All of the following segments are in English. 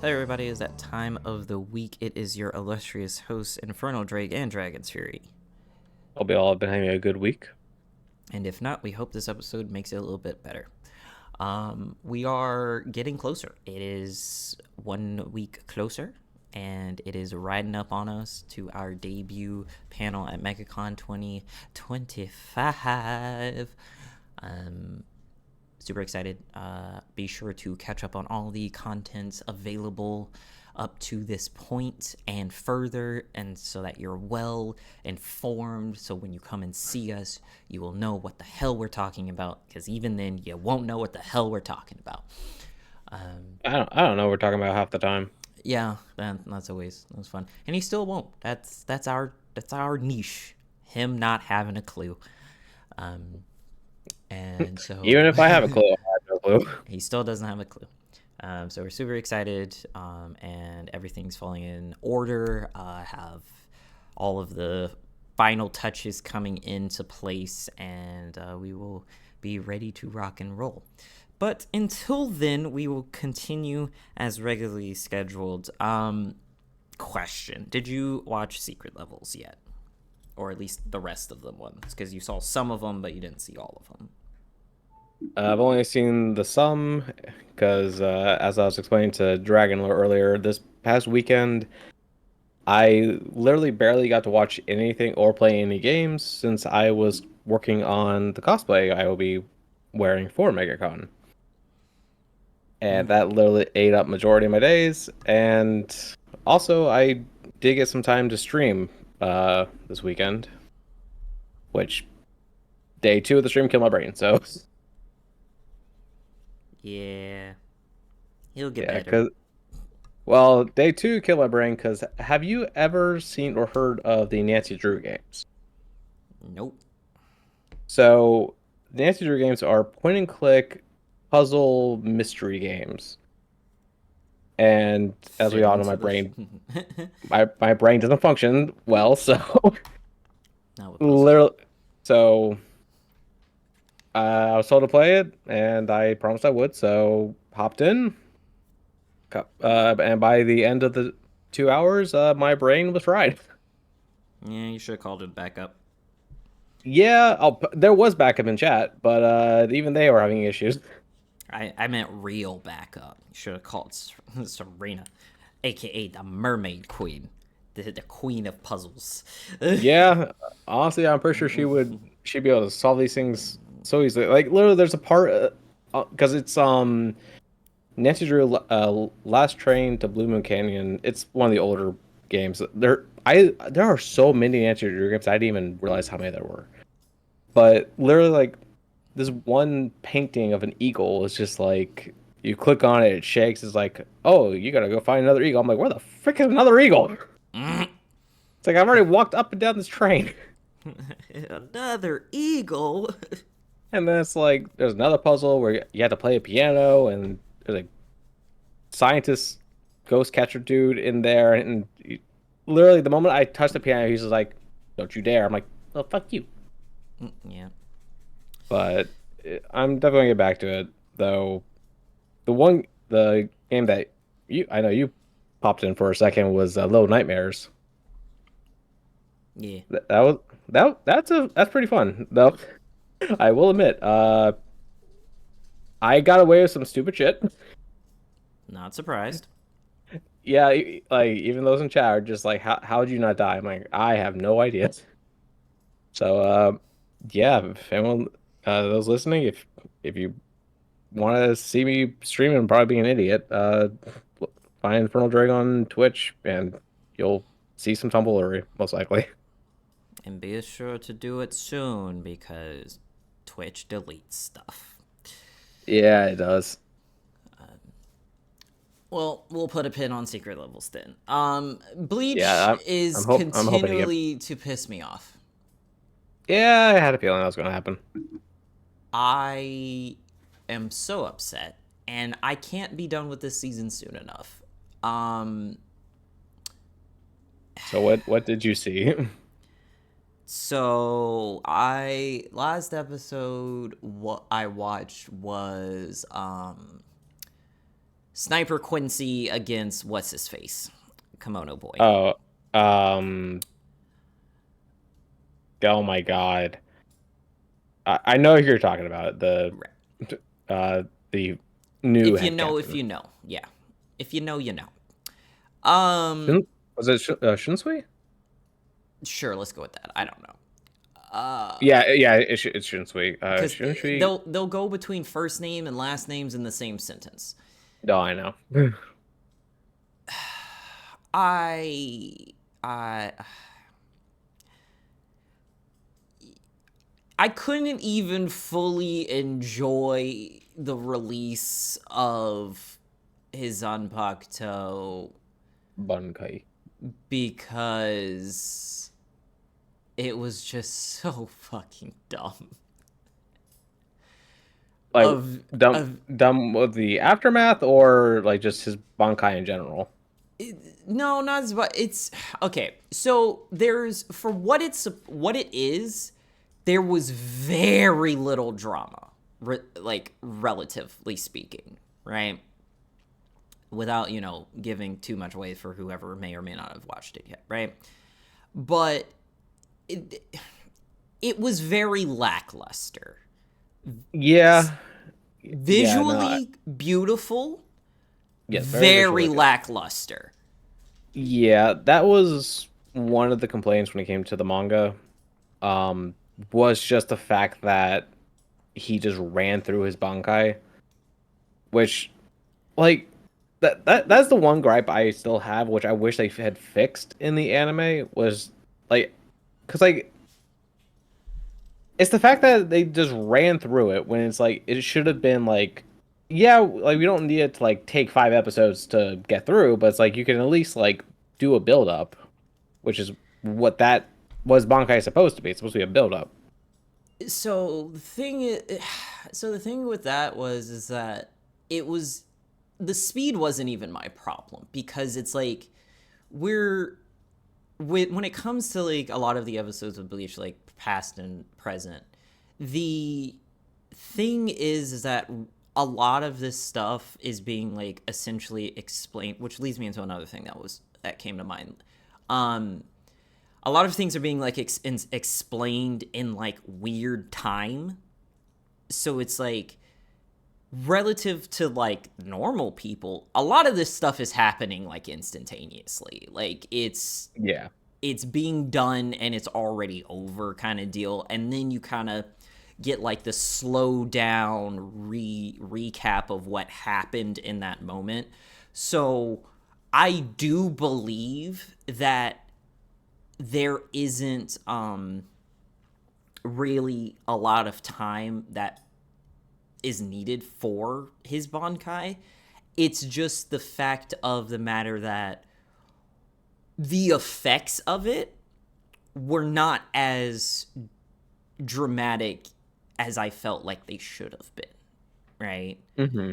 Hey everybody, it's that time of the week. It is your illustrious hosts, Infernal Drake and Dragon's Fury. Hope you all have been having a good week. And if not, we hope this episode makes it a little bit better. We are getting closer. It is 1 week closer, and it is riding up on us to our debut panel at MegaCon 2025. Super excited. Be sure to catch up on all the contents available up to this point and further, and so that you're well informed. So when you come and see us, you will know what the hell we're talking about, because even then, you won't know what the hell we're talking about. I don't know what we're talking about half the time. Yeah, that's fun, and he still won't. That's our niche. Him not having a clue. And so Even if I have a clue, I have no clue. he still doesn't have a clue. So we're super excited, and everything's falling in order. Have all of the final touches coming into place, and we will be ready to rock and roll. But until then, we will continue as regularly scheduled. Question: did you watch Secret Levels yet? Or at least the rest of the ones? Because you saw some of them, but you didn't see all of them. I've only seen the sum because, as I was explaining to Dragon earlier, this past weekend, I literally barely got to watch anything or play any games since I was working on the cosplay I will be wearing for MegaCon. And that literally ate up majority of my days. And also, I did get some time to stream this weekend, which day two of the stream killed my brain. So Yeah, he'll get yeah, better. because well, day two killed my brain because have you ever seen or heard of the Nancy Drew games? Nope. So the Nancy Drew games are point and click puzzle mystery games. And as we all Fitting know, to my the brain my brain doesn't function well, so not with puzzles. literally so I was told to play it and I promised I would, so hopped in. And by the end of the 2 hours, my brain was fried. Yeah, you should have called it back up. Yeah, there was backup in chat, but even they were having issues. I meant real backup. You should have called Serena, aka the Mermaid Queen, the Queen of Puzzles. Yeah, honestly, I'm pretty sure she'd be able to solve these things so easily. Like literally, there's a part because it's Nancy Drew Last Train to Blue Moon Canyon. It's one of the older games. There are so many Nancy Drew games I didn't even realize how many there were. But literally, like this one painting of an eagle is just like you click on it, it shakes. It's like, oh, you gotta go find another eagle. I'm like, where the frick is another eagle? It's like I've already walked up and down this train. Another eagle. And then it's like there's another puzzle where you have to play a piano, and there's a scientist ghost catcher dude in there, and literally the moment I touch the piano, he's just like, "Don't you dare!" I'm like, "Oh, fuck you." Yeah. But I'm definitely gonna get back to it though. The game that I know you popped in for a second was Little Nightmares. Yeah. That was that's pretty fun though. I will admit, I got away with some stupid shit. Not surprised. Yeah, like even those in chat are just like, how did you not die? I'm like, I have no idea. So, yeah, if anyone those listening, if you want to see me streaming and probably being an idiot, find Infernal Drag on Twitch and you'll see some tumblery most likely. And be sure to do it soon because Twitch deletes stuff. Yeah, it does. Well, we'll put a pin on Secret Levels then. Bleach Yeah, is I'm hoping to get. continually to piss me off. Yeah, I had a feeling that was going to happen. I am so upset, and I can't be done with this season soon enough. Um, So what did you see? so I last episode what I watched was Sniper Quincy against what's his face, Kimono Boy. Oh, um, oh my God. I know who you're talking about. Uh, the new If you head know, captain. yeah. If you know, you know. Um, Was it Shunsui? sure, let's go with that. I don't know. Yeah, it's Shunsui. Because Shunsui. they'll go between first name and last names in the same sentence. No, I know. I I I couldn't even fully enjoy the release of his Zanpakuto Bunkai. because it was just so fucking dumb. Like Of dumb, of dumb with the aftermath, or like just his Bunkai in general. no, not as but it's okay. So there's for what it is, there was very little drama, like relatively speaking, right? Without giving too much away for whoever may or may not have watched it yet, right? But it, it was very lackluster. Yeah, yeah, no, Visually beautiful, yes, very very visually good. lackluster. Yeah, that was one of the complaints when it came to the manga. Um, was just the fact that he just ran through his Bankai, which like that's the one gripe I still have, which I wish they had fixed in the anime was like, because like it's the fact that they just ran through it when it's like it should have been like, yeah, like we don't need it to like take 5 episodes to get through, but it's like you can at least like do a build up, which is what that was Bankai supposed to be. It's supposed to be a build up. So the thing is, so the thing with that was is that it was the speed wasn't even my problem because it's like we're when it comes to like a lot of the episodes of Bleach, like past and present, the thing is that a lot of this stuff is being like essentially explained, which leads me into another thing that came to mind. Um, a lot of things are being like explained in like weird time, so it's like relative to like normal people, a lot of this stuff is happening like instantaneously. Like Yeah. it's being done and it's already over kind of deal, and then you kind of get like the slow down recap of what happened in that moment. So I do believe that there isn't really a lot of time that is needed for his Bankai. It's just the fact of the matter that the effects of it were not as dramatic as I felt like they should have been, right? Mm-hmm.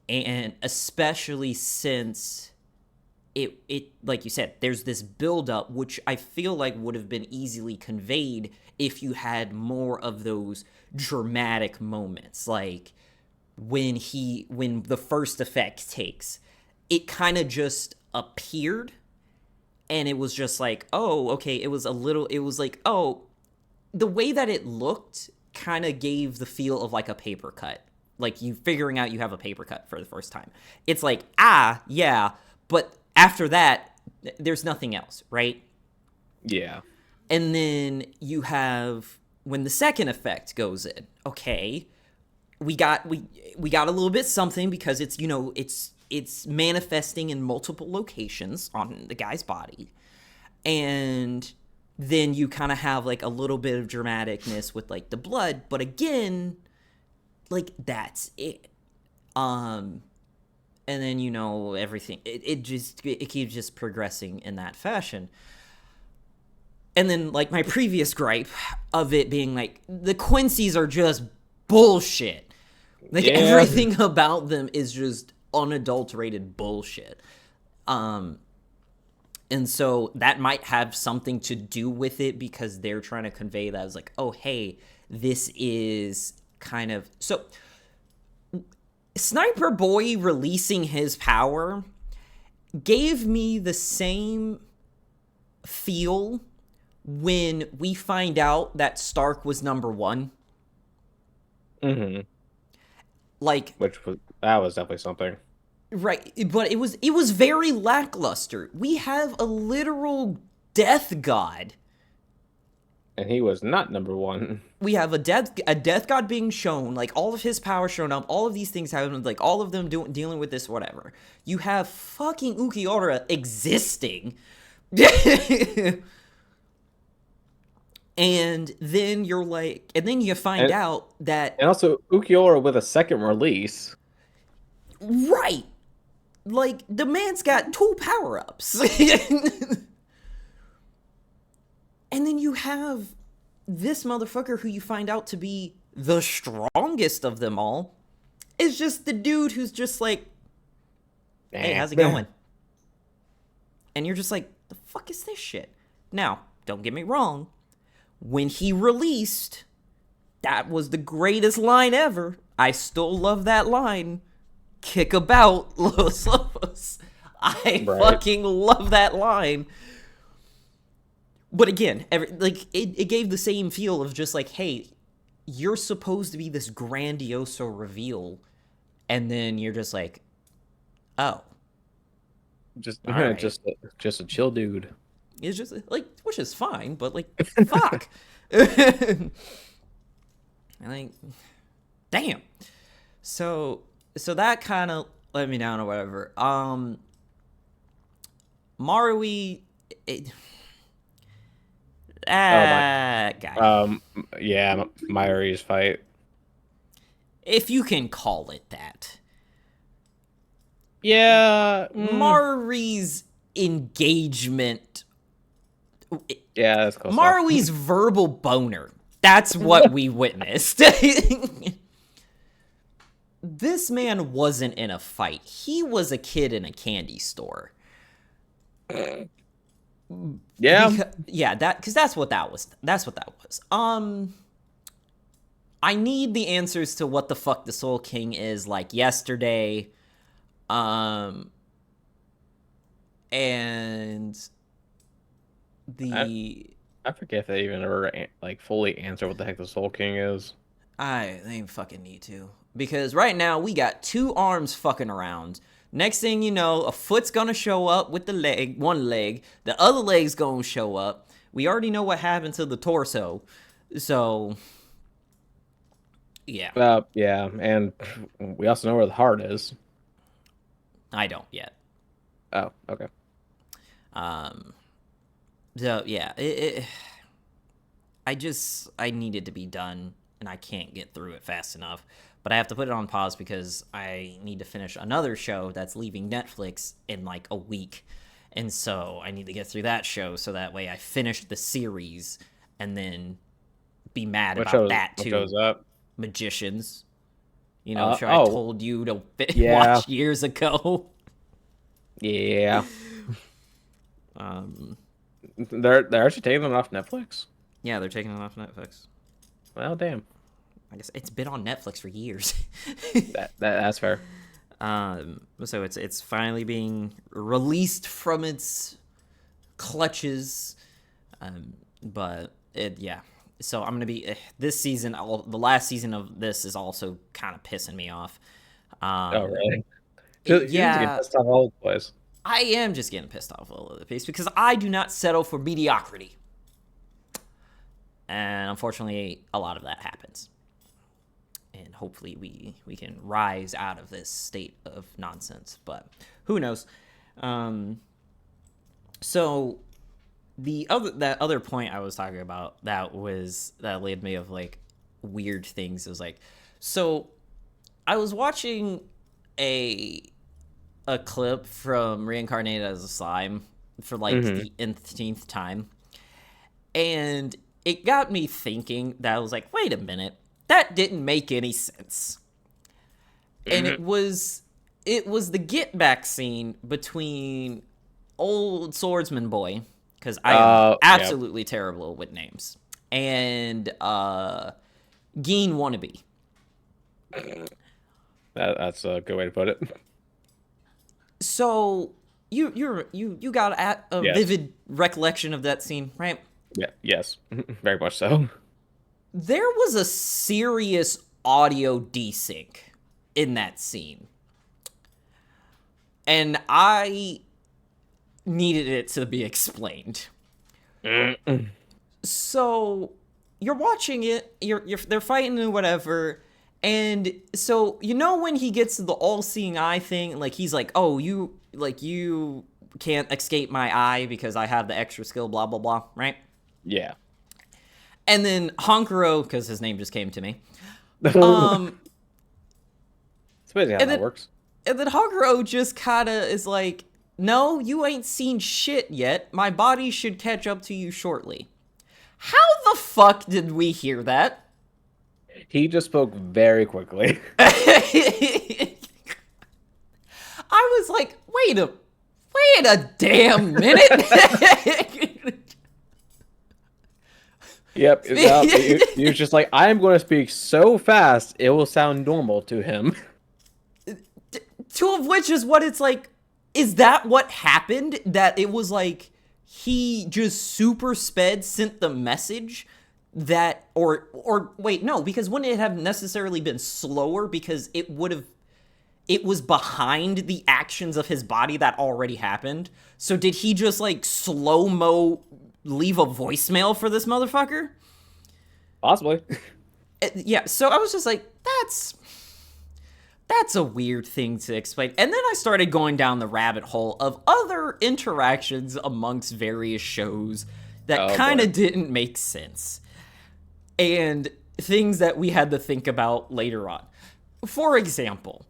And especially since it like you said, there's this buildup which I feel like would have been easily conveyed if you had more of those dramatic moments, like when the first effect takes, it kind of just appeared and it was just like, oh, okay, it was like, oh, the way that it looked kind of gave the feel of like a paper cut, like you figuring out you have a paper cut for the first time. It's like, ah, yeah, but after that there's nothing else, right? Yeah. And then you have when the second effect goes in, okay, we got a little bit something because it's it's manifesting in multiple locations on the guy's body, and then you kind of have like a little bit of dramaticness with like the blood, but again, like that's it. um and then everything, it keeps just progressing in that fashion. And then like my previous gripe of it being like the Quincy's are just bullshit. Like Yeah. everything about them is just unadulterated bullshit. Um and so that might have something to do with it because they're trying to convey that as like, oh hey, this is kind of so Sniper Boy releasing his power gave me the same feel when we find out that Stark was number one. Mm-hmm. Like, That was definitely something. right, but it was very lackluster. We have a literal death god. And he was not number one. We have a death god being shown, like all of his power shown up, all of these things happen, like all of them dealing with this, whatever. You have fucking Ukiura existing. And then you're like, and then you find And out that, and also Ukiura with a second release. right, like the man's got 2 power-ups. And then you have this motherfucker who you find out to be the strongest of them all is just the dude who's just like, hey, how's it going? And you're just like, the fuck is this shit? Now, don't get me wrong. When he released, that was the greatest line ever. I still love that line. Kick about, Los Lobos. I fucking love that line. But again, it gave the same feel of just like, hey, you're supposed to be this grandioso reveal, and then you're just like, oh, Just right. just a chill dude. It's just like, which is fine, but like, fuck. And like, damn. So that kind of let me down or whatever. Marui, guy. Yeah, Myri's fight. If you can call it that. Yeah. Mari's engagement. Yeah, that's close. Marui's verbal boner. That's what we witnessed. This man wasn't in a fight. He was a kid in a candy store. Yeah. Because that's what that was. That's what that was. I need the answers to what the fuck the Soul King is like yesterday. And I forget if they even ever like fully answer what the heck the Soul King is. They fucking need to, because right now we got 2 arms fucking around. Next thing you know, a foot's gonna show up with the one leg, the other leg's gonna show up. We already know what happened to the torso, so yeah. Yeah, and we also know where the heart is. I don't yet. Oh, okay. So yeah, I needed to be done, and I can't get through it fast enough. But I have to put it on pause because I need to finish another show that's leaving Netflix in like a week. And so I need to get through that show so that way I finish the series and then be mad about that too. What shows up? Magicians. You know, show I told you to watch years ago. Yeah. They're actually taking them off Netflix? Yeah, they're taking it off Netflix. Well, damn. I guess it's been on Netflix for years. That's fair. So it's finally being released from its clutches. But yeah. So I'm gonna be this season. The last season of this is also kind of pissing me off. Oh really? Yeah. Pissed off all the place. I am just getting pissed off all over the place because I do not settle for mediocrity. And unfortunately, a lot of that happens. And hopefully we can rise out of this state of nonsense. But who knows? So that other point I was talking about that led me of like weird things. It was like, so I was watching a clip from Reincarnated as a Slime for like the nth time, and it got me thinking that I was like, wait a minute, that didn't make any sense. And it was the get back scene between old swordsman boy, because I am absolutely terrible with names, and Geen wannabe. That's a good way to put it. So you got a Yes. vivid recollection of that scene, right? Yeah. Yes. Very much so. There was a serious audio desync in that scene, and I needed it to be explained. So you're watching it, they're fighting and whatever, and so when he gets to the all-seeing eye thing, like he's like, "Oh, you can't escape my eye because I have the extra skill, blah blah blah," right? Yeah. And then Hankuro, because his name just came to me, It's um, amazing how and that then works. and then Hankuro just kind of is like, "No, you ain't seen shit yet. My body should catch up to you shortly." How the fuck did we hear that? He just spoke very quickly. I was like, wait a damn minute. Yep. Well, he was just like, I am going to speak so fast it will sound normal to him. Two of which is what it's like. Is that what happened? That it was like he just super sped sent the message that, or wait, no, because wouldn't it have necessarily been slower because it was behind the actions of his body that already happened. So did he just like slow mo leave a voicemail for this motherfucker? Possibly. Yeah, so I was just like, that's a weird thing to explain. And then I started going down the rabbit hole of other interactions amongst various shows that Oh kind boy. of didn't make sense. And things that we had to think about later on. For example,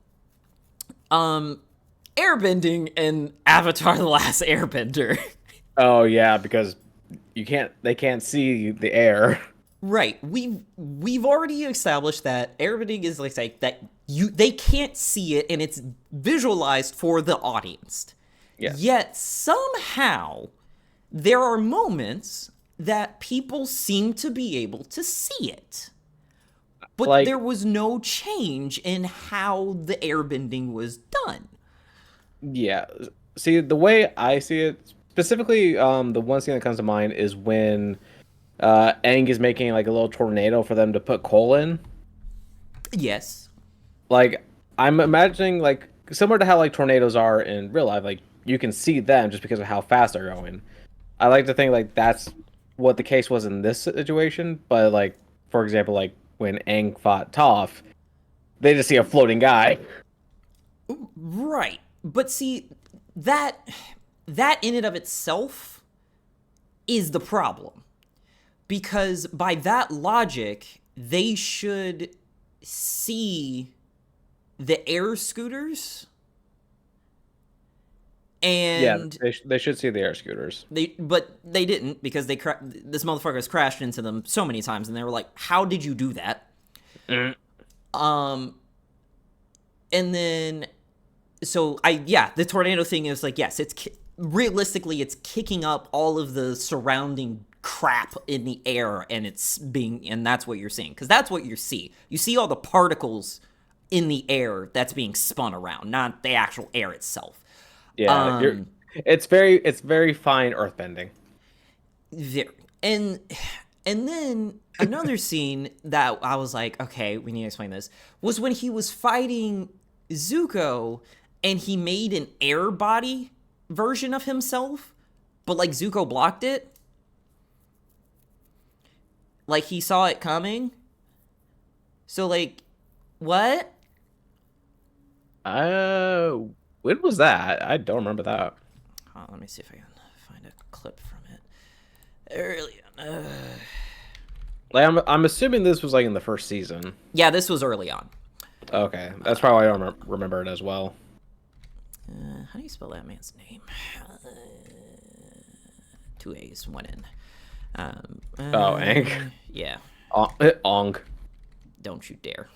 airbending in Avatar The Last Airbender. Oh yeah, because they can't see the air. Right. We've already established that airbending is like that they can't see it and it's visualized for the audience. Yes. Yet somehow there are moments that people seem to be able to see it. But there Like, was no change in how the airbending was done. yeah. See, the way I see it, specifically, the one scene that comes to mind is when Aang is making like a little tornado for them to put coal in. Yes. Like, I'm imagining like similar to how like tornadoes are in real life, like you can see them just because of how fast they're going. I like to think like that's what the case was in this situation, but like for example, like when Aang fought Toph, they just see a floating guy. Right. But see, that that in and of itself is the problem. Because by that logic, they should see the air scooters Yeah, and they should see the air scooters. but they didn't because this motherfucker has crashed into them so many times and they were like, "How did you do that?" Mm. Um and then so the tornado thing is like, yes, realistically it's kicking up all of the surrounding crap in the air and that's what you're seeing because that's what you see all the particles in the air that's being spun around, not the actual air itself. Yeah, you're. um It's very fine earthbending. there and then another scene that I was like, okay, we need to explain this, was when he was fighting Zuko and he made an air body version of himself, but like Zuko blocked it. Like he saw it coming. So like, what? Uh, when was that? I don't remember that. Oh, let me see if I can find a clip from it. Early on. Like I'm assuming this was like in the first season. Yeah, this was early on. Okay, that's probably why I don't remember it as well. How do you spell that man's name? Two A's, one N. Oh, Aang. Yeah, Ong. don't you dare.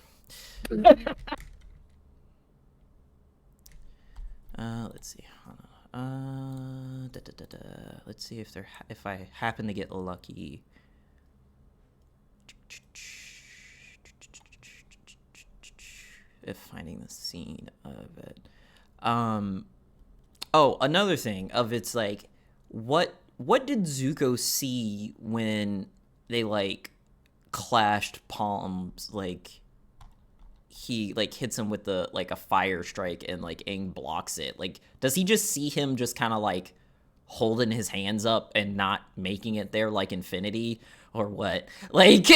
Let's see. Let's see if I happen to get lucky. if finding the scene of it. Oh, another thing of it's like, what did Zuko see when they like clashed palms? Like he like hits him with the like a fire strike and like Aang blocks it. Like, does he just see him just kind of like holding his hands up and not making it there like infinity or what? Like,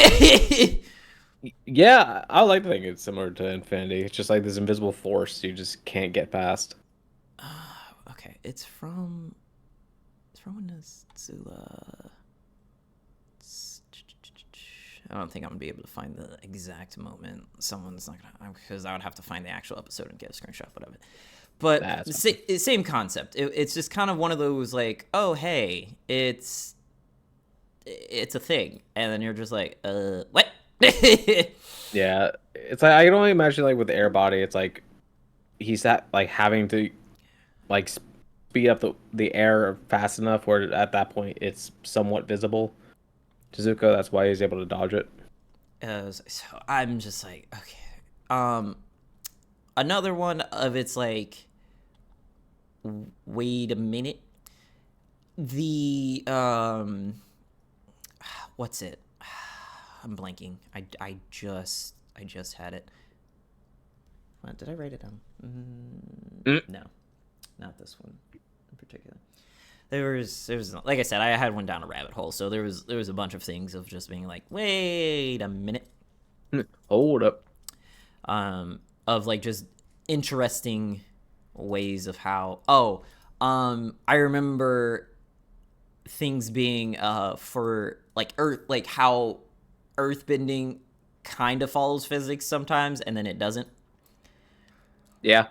Yeah, I like to think it's similar to Infinity. It's just like this invisible force you just can't get past. okay, it's from Nazula. I don't think I'm gonna be able to find the exact moment. Someone's not gonna, because I would have to find the actual episode and get a screenshot of it. But same concept. It's just kind of one of those like, oh hey, it's a thing, and then you're just like, what? Yeah, it's like I can only imagine like with the air body, it's like he's at like having to like speed up the air fast enough where at that point it's somewhat visible to Zuko. That's why he's able to dodge it. So I'm just like, okay. Another one of it's like, wait a minute. The what's it? I'm blanking. I just had it. What, did I write it down? No, not this one in particular. There was like I said, I had one down a rabbit hole. So there was a bunch of things of just being like, wait a minute. Hold up. Of like just interesting ways of how. Oh, I remember things being for like Earth, like how earthbending kind of follows physics sometimes, and then it doesn't. Yeah.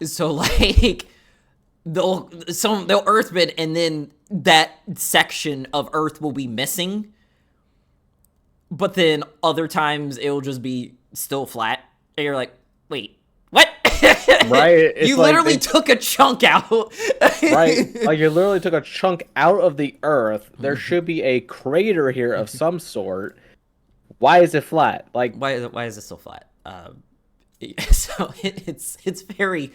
So like they'll earthbend, and then that section of Earth will be missing. But then other times it'll just be still flat, and you're like, wait, what? Right. It's You like literally took a chunk out. Right. Like you literally took a chunk out of the Earth. There should be a crater here of some sort. Why is it flat? Like why is it so flat? So it's very.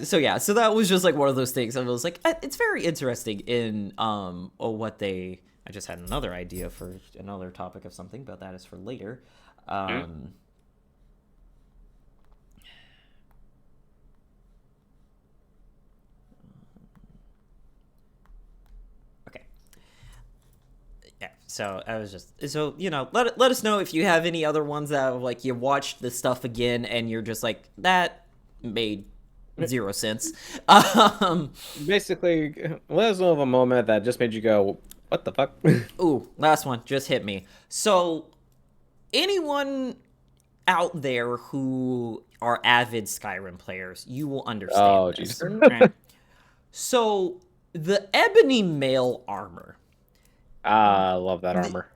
So that was just like one of those things. I was like, it's very interesting in what they. I just had another idea for another topic of something, but that is for later. Okay. Yeah. So I was just let us know if you have any other ones that like you watched the stuff again and you're just like that made zero sense. basically, let us know of a moment that just made you go, what the fuck? Ooh, last one just hit me. So, anyone out there who are avid Skyrim players, you will understand this. Right? So, the ebony mail armor. I love that armor.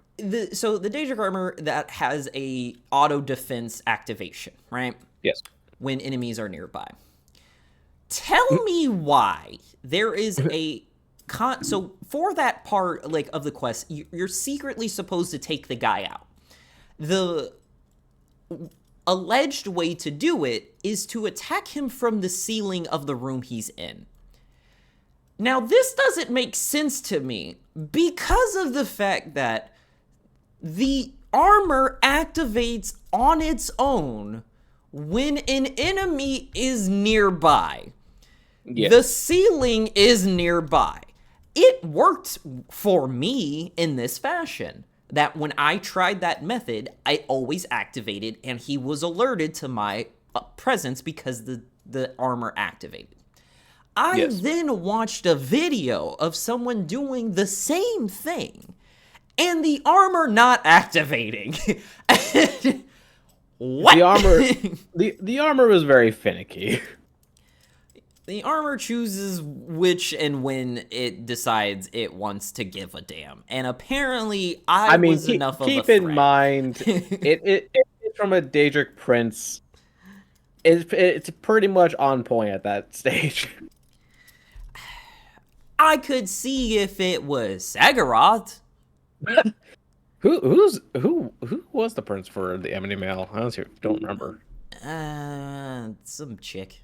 So the Daedric armor that has a auto defense activation, right? Yes. When enemies are nearby. Tell me why there is a so for that part like of the quest, you're secretly supposed to take the guy out. The alleged way to do it is to attack him from the ceiling of the room he's in. Now, this doesn't make sense to me because of the fact that the armor activates on its own when an enemy is nearby. Yes. The ceiling is nearby. It worked for me in this fashion, that when I tried that method, I always activated and he was alerted to my presence because the armor activated. I then watched a video of someone doing the same thing and the armor not activating. What? The armor was very finicky. The armor chooses which and when it decides it wants to give a damn. And apparently I mean, was enough of a threat. Keep in mind, it's from a Daedric prince. It's pretty much on point at that stage. I could see if it was Sagarath. Who was the prince for the Ebony Mail? I honestly don't remember. Some chick.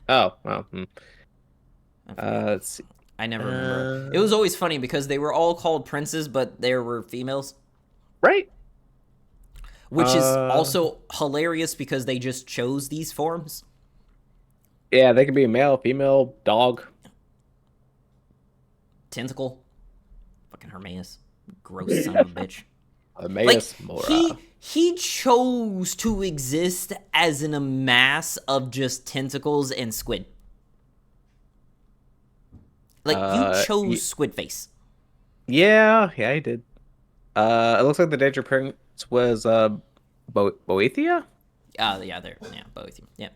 Oh, well. I forget. Let's see. I never remember. It was always funny because they were all called princes, but there were females. Right. Which is also hilarious because they just chose these forms. Yeah, they could be a male, female, dog. Tentacle. Fucking Hermaeus. Gross son of a bitch. Like, Hermaeus Mora. he chose to exist as in a mass of just tentacles and squid. Like, you chose Squid Face. Yeah, he did. It looks like the Danger Prince was Boethia? Yeah, Boethia. Yeah.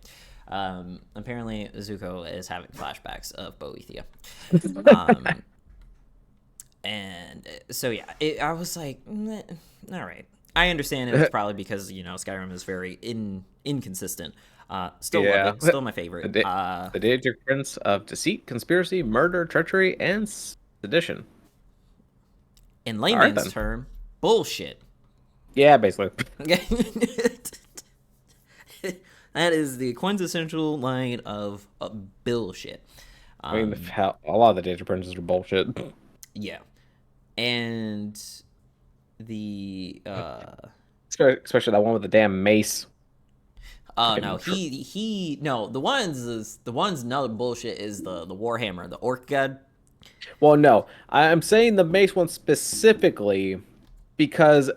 Apparently, Zuko is having flashbacks of Boethia. And so, yeah, I was like, all right. I understand it was probably because, Skyrim is very inconsistent. Still love it. Still my favorite. The Danger Prince of deceit, conspiracy, murder, treachery, and sedition. In layman's term, bullshit. Yeah, basically. That is the quintessential line of bullshit. I mean, a lot of the Danger Princes are bullshit. Yeah. And the especially that one with the damn mace. Oh no, the one's another bullshit is the Warhammer, the Orc God. Well, no, I'm saying the mace one specifically because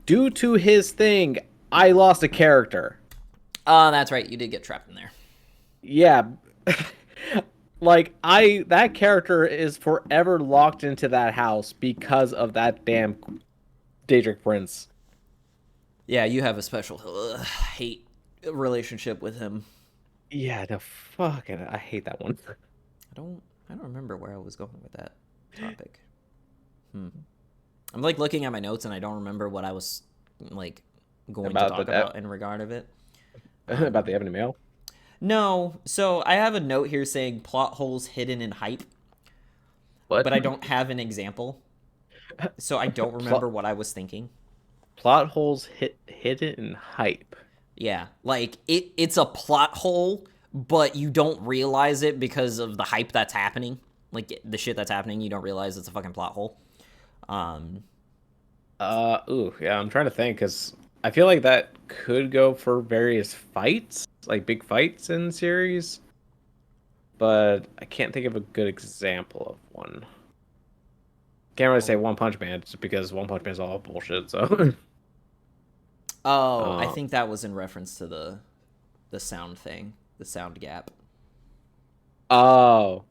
due to his thing, I lost a character. Oh, that's right, you did get trapped in there. Yeah. Like, that character is forever locked into that house because of that damn Daedric Prince. Yeah, you have a special hate relationship with him. Yeah, no, fucking, I hate that one. I don't remember where I was going with that topic. I'm like looking at my notes and I don't remember what I was like going to talk about in regard of it. About the Ebony Mail? No, so I have a note here saying plot holes hidden in hype. What? But I don't have an example. So I don't remember what I was thinking. Plot holes hidden in hype. Yeah, like it's a plot hole, but you don't realize it because of the hype that's happening. Like the shit that's happening, you don't realize it's a fucking plot hole. Yeah, I'm trying to think because I feel like that could go for various fights, like big fights in the series, but I can't think of a good example of one. Can't really say One Punch Man just because One Punch Man is all bullshit. So. I think that was in reference to the sound thing, the sound gap. Oh.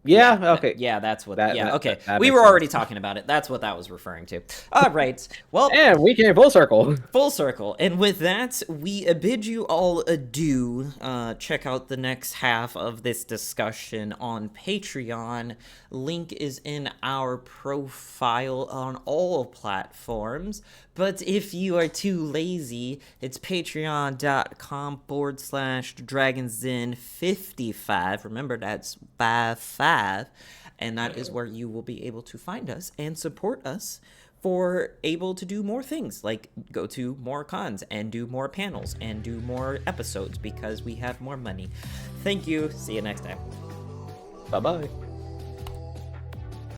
Yeah, okay. That's what. Okay. We were already talking about it. That's what that was referring to. All right. Well, and we came full circle. Full circle. And with that, we bid you all adieu. Check out the next half of this discussion on Patreon. Link is in our profile on all platforms. But if you are too lazy, it's patreon.com/DragonZen55. Remember, that's 55. And that is where you will be able to find us and support us for able to do more things, like go to more cons and do more panels and do more episodes because we have more money. Thank you. See you next time. Bye-bye.